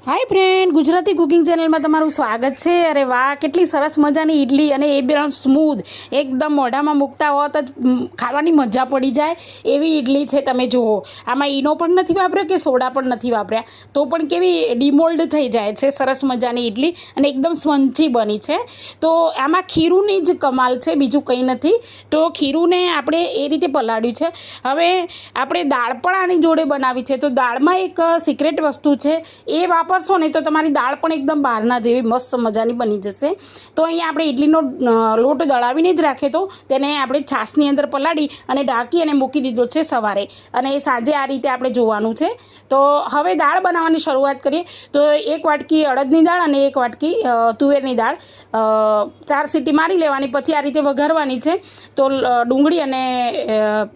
Hi friend, Gujarati cooking channel में तमारुं स्वागत है। अरे वाह, केटली सरस मजानी इडली अने ए पण स्मूथ एकदम मोढामां मूकता हो तो खावानी मजा पड़ी जाए एवी इडली है। तमे जुओ, आमां ईनो पण नथी वापर्यो के सोडा पण नथी वापर्या तो पण केवी डिमोल्ड थई जाए छे। सरस मजानी इडली अने एकदम स्पंची बनी है। तो आमां खीरूनी ज कमाल है, बीजुं कंई नथी। तो खीरूने आपणे ए रीते पलाळ्युं छे। हवे आपणे दाळ पण आनी जोडे बनावी छे। तो दाळमां एक सीक्रेट वस्तु है, ए वापरशो ने तो तमारी दाळ पण एकदम बहाરના जेवी मस्त मजानी बनी जशे। तो अहींया आपणे इडलीनो लोट दळावीने ज राखे तो तेने आपणे छासनी अंदर पलाળી અને ઢાંકી અને મૂકી દીધો છે સવારે, અને સાંજે આ રીતે આપણે જોવાનું છે। તો હવે દાળ બનાવવાની શરૂઆત કરીએ। તો એક વાટકી અડદની દાળ અને એક વાટકી તુવેરની દાળ 4 સીટી મારી લેવાની, પછી આ રીતે વઘારવાની છે। તો ડુંગળી અને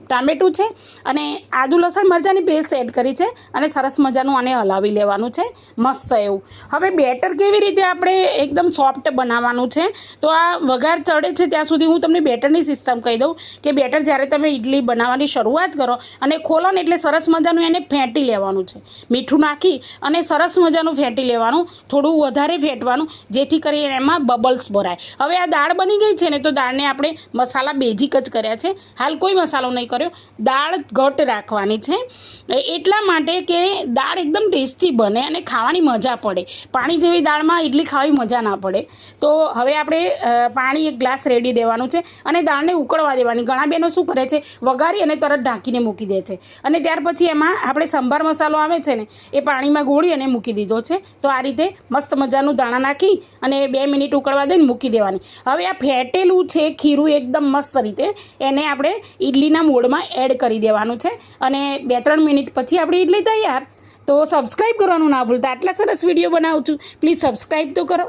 ટામેટું છે અને આદુ લસણ મરચાંની પેસ્ટ એડ કરી છે અને સરસ મજાનું આને હલાવી લેવાનું છે મસ્ત એવું। હવે બેટર કેવી રીતે આપણે એકદમ સોફ્ટ બનાવવાનું છે, તો આ વઘાર ચડે છે ત્યાં સુધી હું તમને બેટરની સિસ્ટમ કહી દઉં કે બેટર જ્યારે તમે ઇડલી બનાવવાની શરૂઆત કરો અને ખોલો ને એટલે સરસ મજાનું એને ફેંટી લેવાનું છે। મીઠું નાખી અને સરસ મજાનું ફેંટી લેવાનું, થોડું વધારે ફેંટવાનું જેથી કરીને એમાં બબલ્સ ભરાય। હવે આ દાળ બની ગઈ છે ને, તો દાળને આપણે મસાલા બેઝિક જ કર્યા છે, હાલ કોઈ મસાલો નહીં કર્યો। દાળ ઘટ રાખવાની છે એટલા માટે કે દાળ એકદમ ટેસ્ટી બને અને ખાવાની મજા પડે। પાણી જેવી દાળમાં ઇડલી ખાવી મજા ના પડે। તો હવે આપણે પાણી એક ગ્લાસ રેડી દેવાનું છે અને દાળને ઉકળવા દેવાની। ઘણા બહેનો શું કરે છે, વઘારી અને તરત ઢાંકીને મૂકી દે છે અને ત્યાર પછી એમાં આપણે સંભાર મસાલો આવે છે ને એ પાણીમાં ગોળી અને મૂકી દીધો છે। તો આ રીતે મસ્ત મજાનું દાણા નાખી અને 2 મિનિટ ઉકળવા દઈને મૂકી દેવાની। હવે આ ફેટેલું છે ખીરું એકદમ મસ્ત રીતે એને આપણે ઇડલીના મોડમાં એડ કરી દેવાનું છે અને 2-3 મિનિટ પછી આપણી ઇડલી તૈયાર। તો સબસ્ક્રાઈબ કરવાનું ના ભૂલતા। આટલા સરસ વિડીયો બનાવું છું, પ્લીઝ સબસ્ક્રાઈબ તો કરો।